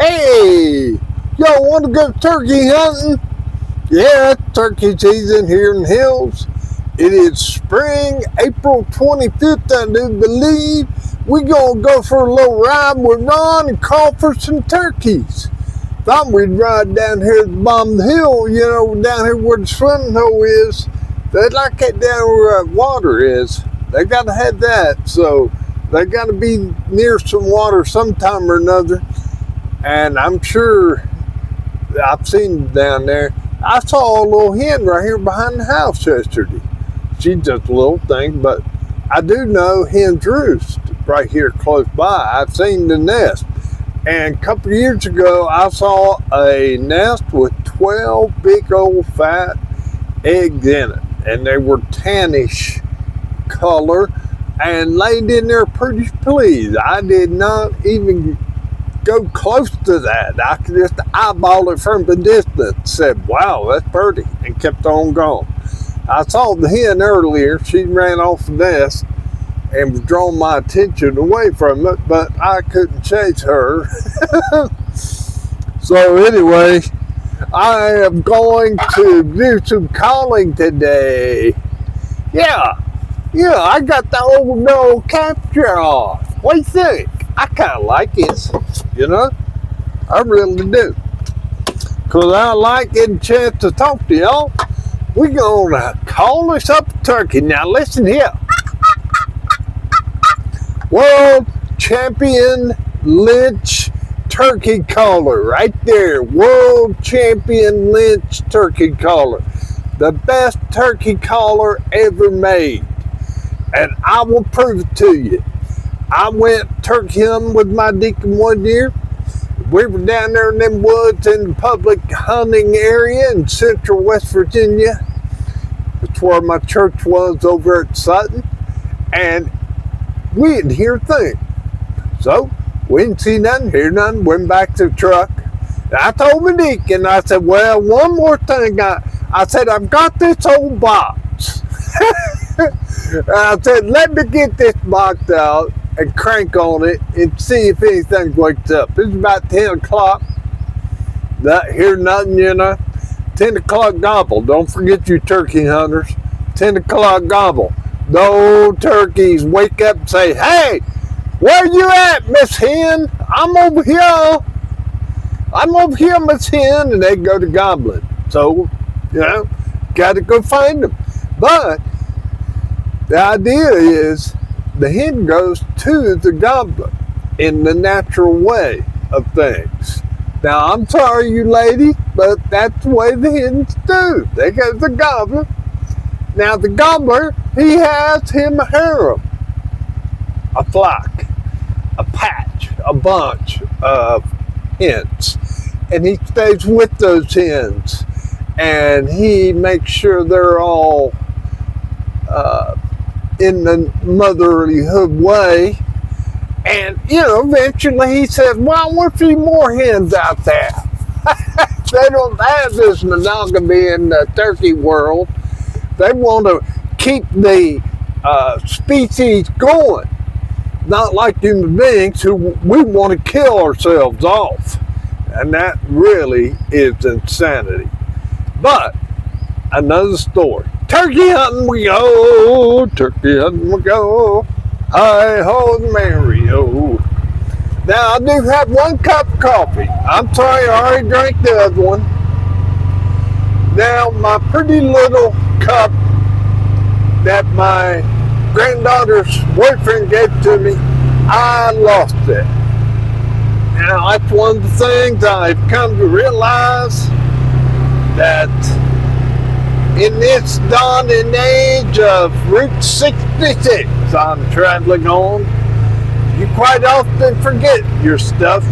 Hey, y'all want to go turkey hunting? Yeah, it's turkey season here in the hills. It is spring, April 25th, I do believe. We're going to go for a little ride with Ron and call for some turkeys. Thought we'd ride down here at the bottom of the hill, down here where the swimming hole is. They like it down where the water is. They got to have that, so they got to be near some water sometime or another. And I'm sure I've seen them down there. I saw a little hen right here behind the house yesterday. She's just a little thing, but I do know hens roost right here close by. I've seen the nest. And a couple of years ago, I saw a nest with 12 big old fat eggs in it. And they were tannish color and laid in there pretty pleased. I did not even go close to that. I could just eyeball it from the distance, said, wow, that's pretty, and kept on going. I saw the hen earlier. She ran off the nest and was drawing my attention away from it, but I couldn't chase her. So anyway, I am going to do some calling today. Yeah, I got the old no capture off. What do you think? I kind of like it, I really do. Because I like getting a chance to talk to y'all. We're going to call this up a turkey. Now listen here. World champion Lynch turkey caller right there. World champion Lynch turkey caller. The best turkey caller ever made. And I will prove it to you. I went turkey hunting with my deacon one year. We were down there in them woods in the public hunting area in central West Virginia. That's where my church was over at Sutton. And we didn't hear a thing. So we didn't see nothing, hear nothing, went back to the truck. And I told my deacon, I said, well, one more thing. I said, I've got this old box. And I said, let me get this box out and crank on it and see if anything wakes up. It's about 10 o'clock. Not hear nothing, 10 o'clock gobble. Don't forget you turkey hunters. 10 o'clock gobble. The old turkeys wake up and say, hey, where you at, Miss Hen? I'm over here. I'm over here, Miss Hen. And they go to gobbling. So, got to go find them. But the idea is the hen goes to the gobbler in the natural way of things. Now, I'm sorry, you ladies, but that's the way the hens do. They go to the gobbler. Now, the gobbler, he has him a harem, a flock, a patch, a bunch of hens. And he stays with those hens. And he makes sure they're all in the motherlyhood way. And, eventually he says, well, I want a few more hens out there. They don't have this monogamy in the turkey world. They want to keep the species going. Not like human beings who we want to kill ourselves off. And that really is insanity. But, another story. Turkey hunting we go, turkey hunting we go, hi-ho Mario. Now, I do have one cup of coffee. I'm sorry, I already drank the other one. Now, my pretty little cup that my granddaughter's boyfriend gave to me, I lost it. Now, that's one of the things I've come to realize, that in this dawn and age of Route 66 I'm traveling on, you quite often forget your stuff.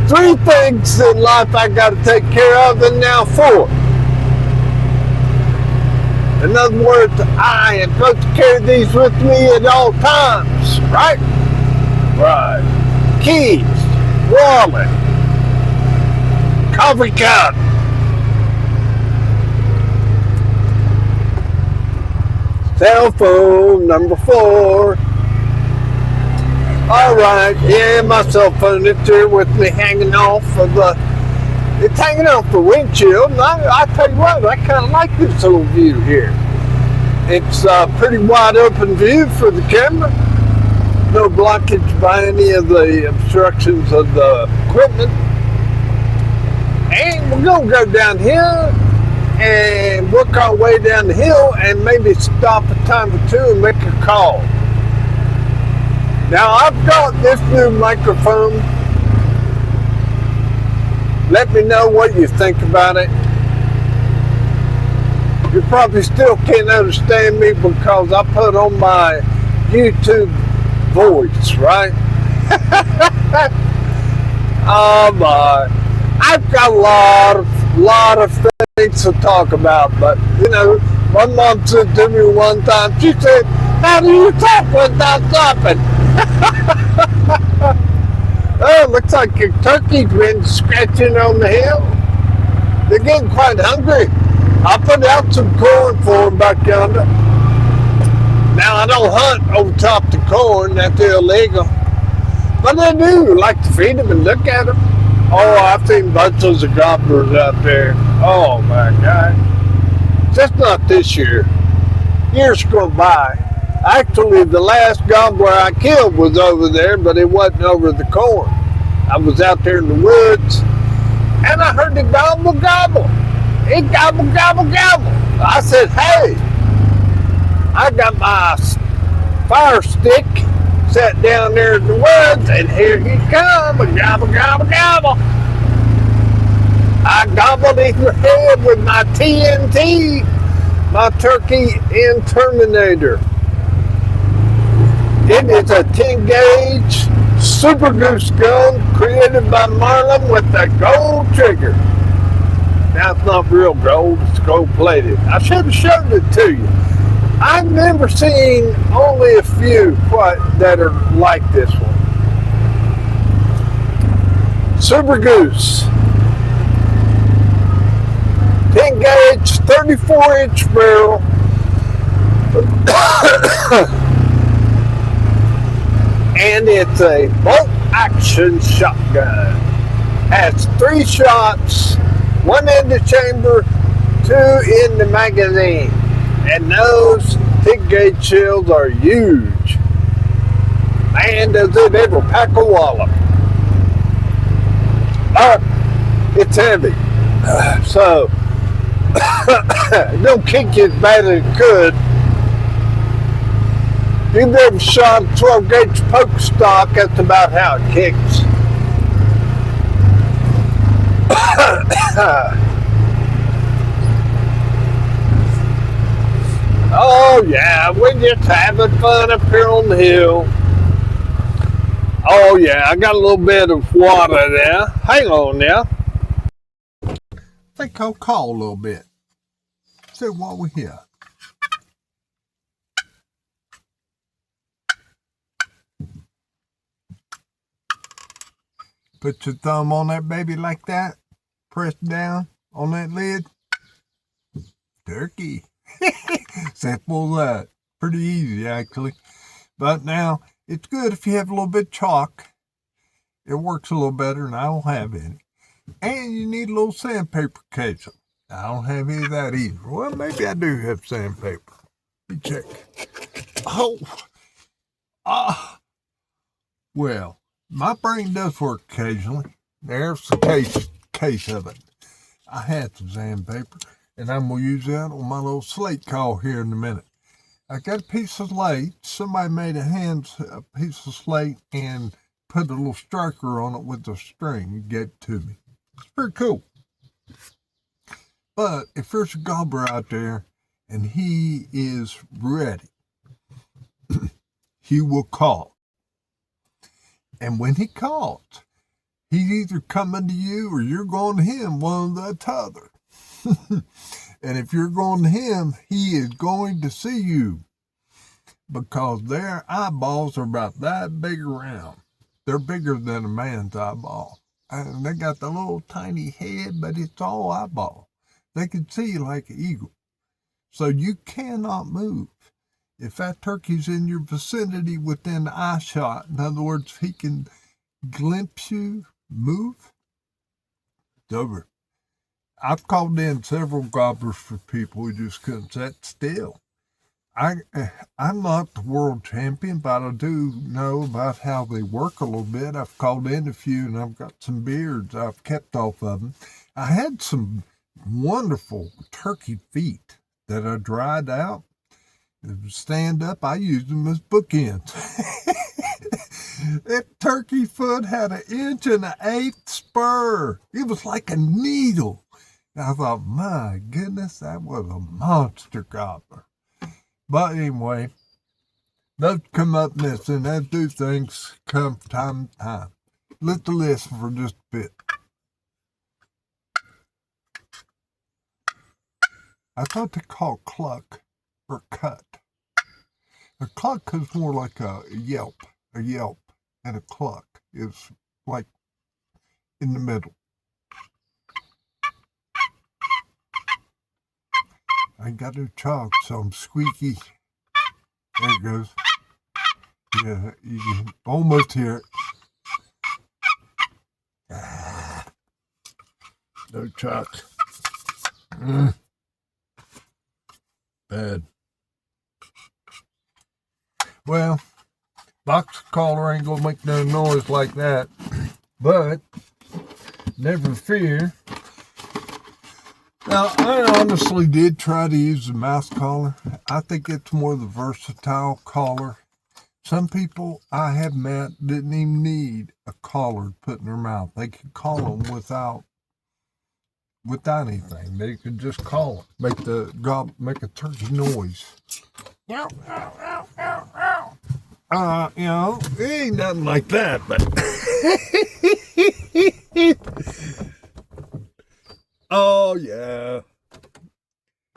3 things in life I got to take care of, and now 4. In other words, I am supposed to carry these with me at all times, right? Right. Keys, wallet, coffee cup, cell phone number 4, All right, yeah, my cell phone is here with me hanging off of it's hanging off the windshield, and I tell you what, I kind of like this little view here. It's a pretty wide open view for the camera. No blockage by any of the obstructions of the equipment. And we're going to go down here and work our way down the hill and maybe stop a time or two and make a call. Now, I've got this new microphone. Let me know what you think about it. You probably still can't understand me because I put on my YouTube voice, right? Oh my. I've got a lot of things to talk about, but my mom said to me one time, she said, "How do you talk without stopping?" Oh, it looks like a turkey's been scratching on the hill. They're getting quite hungry. I put out some corn for them back yonder. Now, I don't hunt over top the corn, that's illegal. But I do like to feed them and look at them. Oh, I've seen bunches of gobblers out there. Oh my God. Just not this year. Years go by. Actually, the last gobbler I killed was over there, but it wasn't over the corn. I was out there in the woods, and I heard it gobble, gobble. It gobble, gobble, gobble. I said, hey, I got my fire stick sat down there in the woods, and here he comes, gobble, gobble, gobble. I gobbled his head with my TNT, my turkey terminator. It is a 10-gauge Super Goose gun created by Marlin with a gold trigger. Now, it's not real gold, it's gold-plated. I should have shown it to you. I've never seen only a few that are like this one. Super Goose. 10-gauge, 34-inch barrel. And it's a bolt-action shotgun. Has 3 shots, 1 in the chamber, 2 in the magazine. And those 10-gauge shells are huge. Man, does it ever pack a wallop. It's heavy. So, it don't kick you as bad as it could. If you've ever shot a 12-gauge poke stock, that's about how it kicks. Oh yeah, we're just having fun up here on the hill. Oh yeah, I got a little bit of water there. Hang on now. I think I'll call a little bit. See what we hear. Put your thumb on that baby like that. Press down on that lid. Turkey. Simple as that. Pretty easy, actually. But now, it's good if you have a little bit of chalk. It works a little better, and I don't have any. And you need a little sandpaper casing. I don't have any of that either. Well, maybe I do have sandpaper. Let me check. Oh. Well, my brain does work occasionally. There's the case of it. I had some sandpaper, and I'm going to use that on my little slate call here in a minute. I got a piece of slate. Somebody made a piece of slate and put a little striker on it with a string and gave it to me. It's pretty cool. But if there's a gobbler out there and he is ready, he will call. And when he calls, he's either coming to you or you're going to him, one or the other. And if you're going to him, he is going to see you because their eyeballs are about that big around. They're bigger than a man's eyeball. And they got the little tiny head, but it's all eyeball. They can see you like an eagle. So you cannot move. If that turkey's in your vicinity within eye shot, in other words, if he can glimpse you, move, it's over. I've called in several gobblers for people who just couldn't sit still. I'm not the world champion, but I do know about how they work a little bit. I've called in a few, and I've got some beards I've kept off of them. I had some wonderful turkey feet that I dried out. They would stand up. I used them as bookends. That turkey foot had 1.125 spur. It was like a needle. And I thought, my goodness, that was a monster gobbler. But anyway, those come up missing. Those two things come from time to time. Let the listen for just a bit. I thought they called cluck or cut. A cluck is more like a yelp, and a cluck is like in the middle. I got to chalk, so I'm squeaky. There it goes. Yeah, you can almost hear it. No chalk. Bad. Well, box caller ain't gonna make no noise like that, but never fear. Now, I honestly did try to use the mouth collar. I think it's more the versatile collar. Some people I have met didn't even need a collar put in their mouth. They could call them without anything. They could just call them, make a turkey noise. Ow, ow, ow, ow, ow. It ain't nothing like that, but oh, yeah.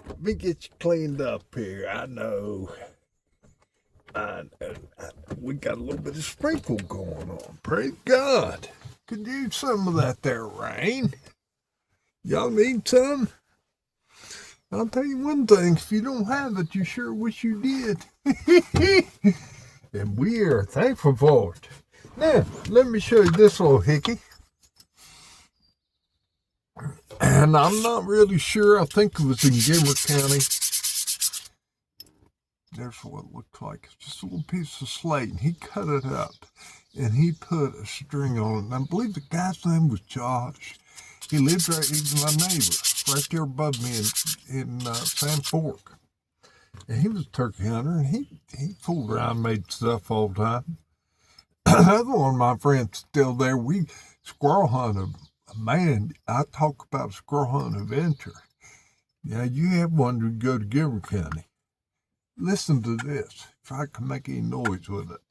Let me get you cleaned up here. I know. We got a little bit of sprinkle going on. Praise God. Could use some of that there rain. Y'all need some? I'll tell you one thing. If you don't have it, you sure wish you did. And we are thankful for it. Now, let me show you this little hickey. And I'm not really sure. I think it was in Gilmer County. There's what it looks like. It's just a little piece of slate. And he cut it up. And he put a string on it. And I believe the guy's name was Josh. He was my neighbor, right there above me in Sand Fork. And he was a turkey hunter. And he fooled around and made stuff all the time. Another one of my friends still there. We squirrel hunted. Man, I talk about a squirrel hunt adventure. Now, you have one to go to Gilmer County. Listen to this, if I can make any noise with it.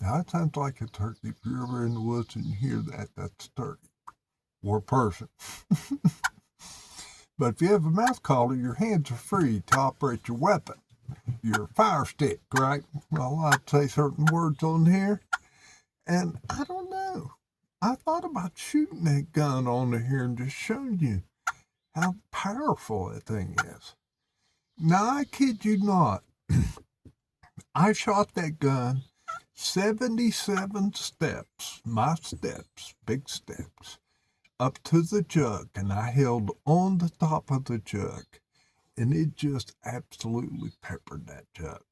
Now, that sounds like a turkey. If you're ever in the woods and you hear that, that's a turkey or a person. But if you have a mouth collar, your hands are free to operate your weapon. Your fire stick, right? Well, I'd say certain words on here. And I don't know. I thought about shooting that gun on here and just showing you how powerful that thing is. Now, I kid you not. I shot that gun 77 steps, my steps, big steps, up to the jug. And I held on the top of the jug. And it just absolutely peppered that jug.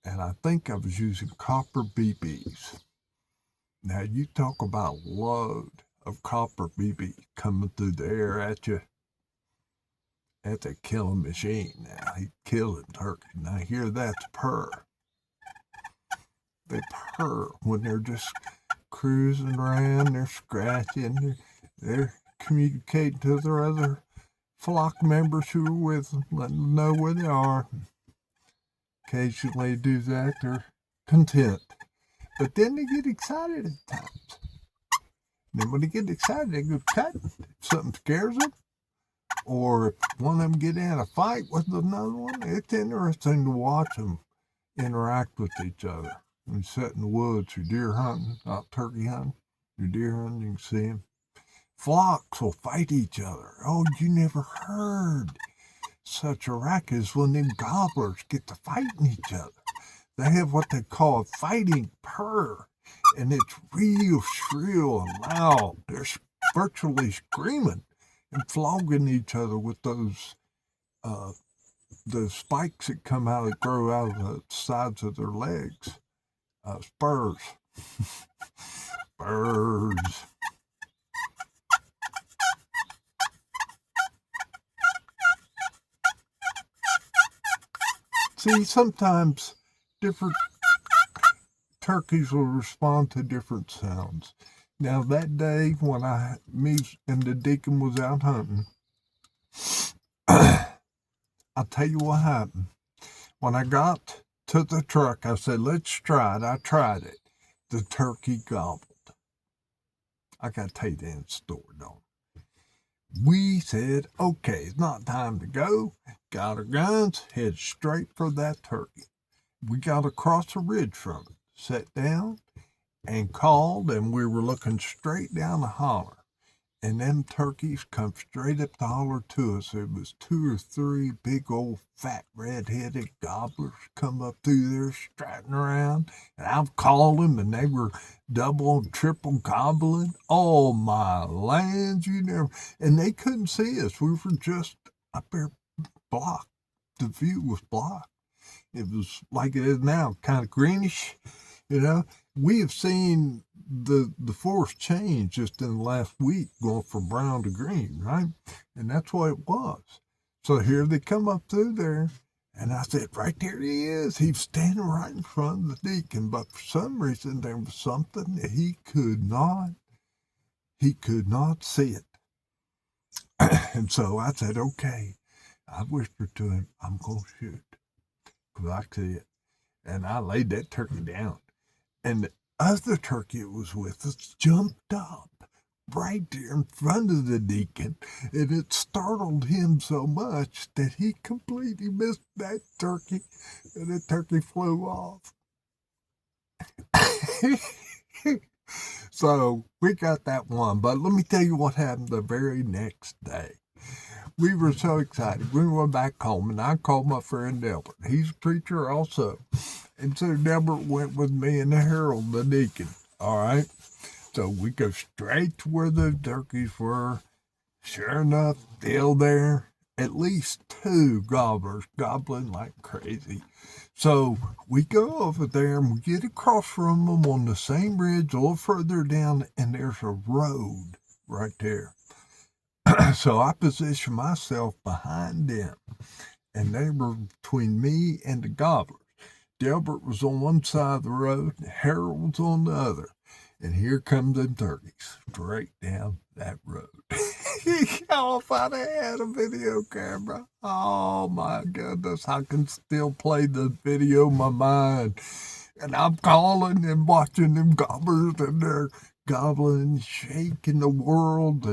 And I think I was using copper BBs. Now, you talk about a load of copper BB coming through the air at you. That's a killing machine now. He's killing turkey. Now, hear that's purr. They purr when they're just cruising around. They're scratching. They're communicating to their other flock members who are with them, letting them know where they are. Occasionally do that, they're content. But then they get excited at times. And then when they get excited, they go cutting. If something scares them, or if one of them get in a fight with another one, it's interesting to watch them interact with each other. When you sit in the woods, you're deer hunting, not turkey hunting. You're deer hunting, you can see them. flocks will fight each other. Oh, you never heard such a racket as when them gobblers get to fighting each other. They have what they call a fighting purr, and it's real shrill and loud. They're virtually screaming and flogging each other with those the spikes that grow out of the sides of their legs. Spurs. Birds. See, sometimes different turkeys will respond to different sounds. Now, that day when me and the deacon was out hunting, I'll tell you what happened. When I got to the truck, I said, let's try it. I tried it. The turkey gobbled. I got to tell you the end story, don't I? We said, okay, it's not time to go. Got our guns, headed straight for that turkey. We got across the ridge from it, sat down and called, and we were looking straight down the holler. And them turkeys come straight up the holler to us. It was 2 or 3 big old fat red-headed gobblers come up through there strutting around. And I've called them, and they were double and triple gobbling. Oh, my lands, you never... And they couldn't see us. We were just up there blocked. The view was blocked. It was like it is now, kind of greenish, you know. We have seen the forest change just in the last week, going from brown to green, right? And that's what it was. So here they come up through there, and I said, right there he is. He's standing right in front of the deacon, but for some reason there was something that he could not see it. And so I said, okay. I whispered to him, I'm going to shoot, because I see it. And I laid that turkey down. And the other turkey that was with us jumped up right there in front of the deacon, and it startled him so much that he completely missed that turkey, and the turkey flew off. So we got that one, but let me tell you what happened the very next day. We were so excited. We went back home, and I called my friend Delbert. He's a preacher also. And so Delbert went with me and Harold, the deacon. All right? So we go straight to where the turkeys were. Sure enough, still there. At least 2 gobblers gobbling like crazy. So we go over there, and we get across from them on the same ridge a little further down, and there's a road right there. So I positioned myself behind them, and they were between me and the gobblers. Delbert was on one side of the road, and Harold was on the other. And here come the turkeys, straight down that road. Oh, if I'd had a video camera, oh my goodness, I can still play the video in my mind. And I'm calling and watching them gobblers, and they're gobbling, shaking the world,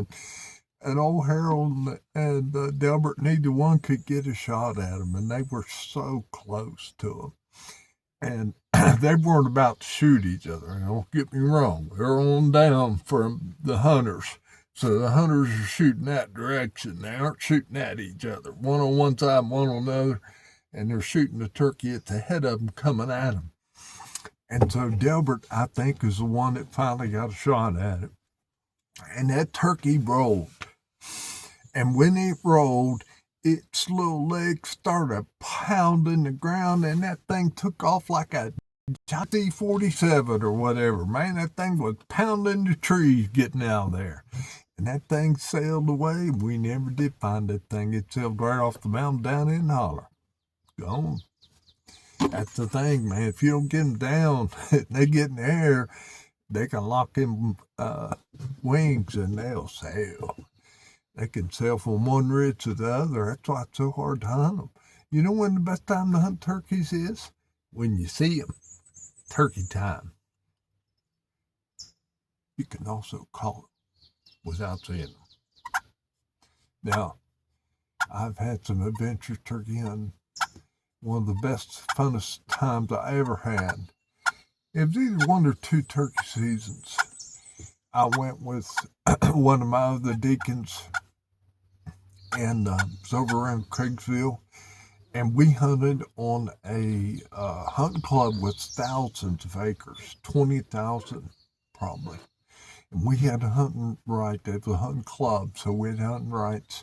and old Harold and Delbert, neither one could get a shot at them, and they were so close to them. And they weren't about to shoot each other, don't get me wrong. They're on down from the hunters. So the hunters are shooting that direction. They aren't shooting at each other. One on one side, one on the other, and they're shooting the turkey at the head of them coming at them. And so Delbert, I think, is the one that finally got a shot at it. And that turkey rolled. And when it rolled, its little legs started pounding the ground, and that thing took off like a T-47 or whatever. Man, that thing was pounding the trees getting out of there. And that thing sailed away. We never did find that thing. It sailed right off the mountain down in the holler. Gone. That's the thing, man. If you don't get them down, they get in the air, they can lock them wings and they'll sail. They can sail from one ridge to the other. That's why it's so hard to hunt them. You know when the best time to hunt turkeys is? When you see them. Turkey time. You can also call them without seeing them. Now, I've had some adventure turkey hunting. One of the best, funnest times I ever had. It was either 1 or 2 turkey seasons. I went with one of my other deacons, and it's over around Craigsville, and we hunted on a hunting club with thousands of acres, 20,000 probably. And we had a hunting right. There was a hunting club, so we had hunting rights.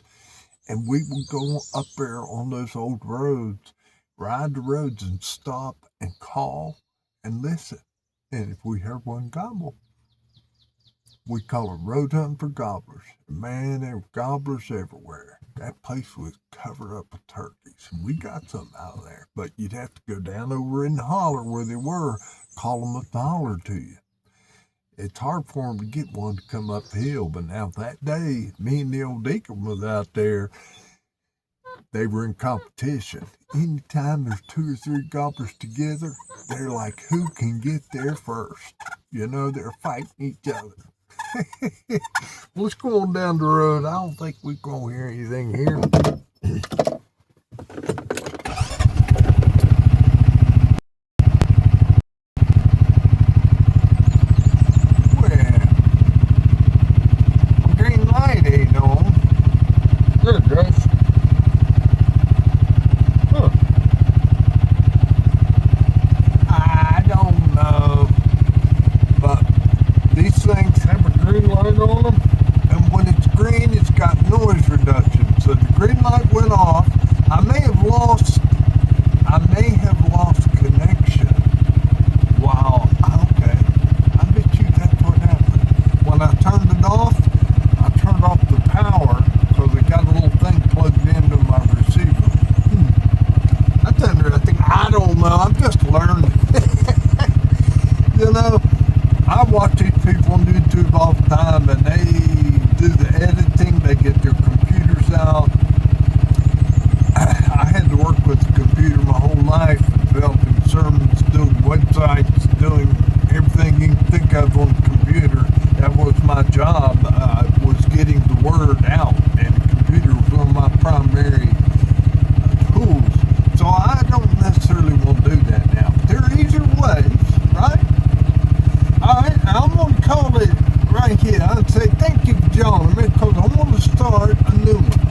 And we would go up there on those old roads, ride the roads and stop and call and listen. And if we heard one gobble, we call it road hunting for gobblers. Man, there were gobblers everywhere. That place was covered up with turkeys. And we got some out of there. But you'd have to go down over in the holler where they were, call them up the holler to you. It's hard for them to get one to come up the hill, but now that day, me and the old deacon was out there. They were in competition. Anytime there's 2 or 3 gobblers together, they're like, who can get there first? You know, they're fighting each other. Let's go on down the road. I don't think we're going to hear anything here. There it goes. Huh. I don't know. But these things have a green light on them. And when it's green, it's got noise reduction. So the green light went off. I may have lost connection. Wow. Okay. I bet you that's what happened. When I turned it off, I turned off the power. Because it got a little thing plugged into my receiver. That's interesting. I don't know. I'm just learning. You know, I watch these people on YouTube all the time, and they do the editing. They get their computers out. I had to work with the computer my whole life, developing sermons, doing websites, doing everything you can think of on the computer. That was my job. Was getting the word out, and the computer was one of my primary tools. So I don't necessarily want to do that now. But there are easier ways, right? Alright, I'm going to call it right here. I'd say thank you, John, because I want to start a new one.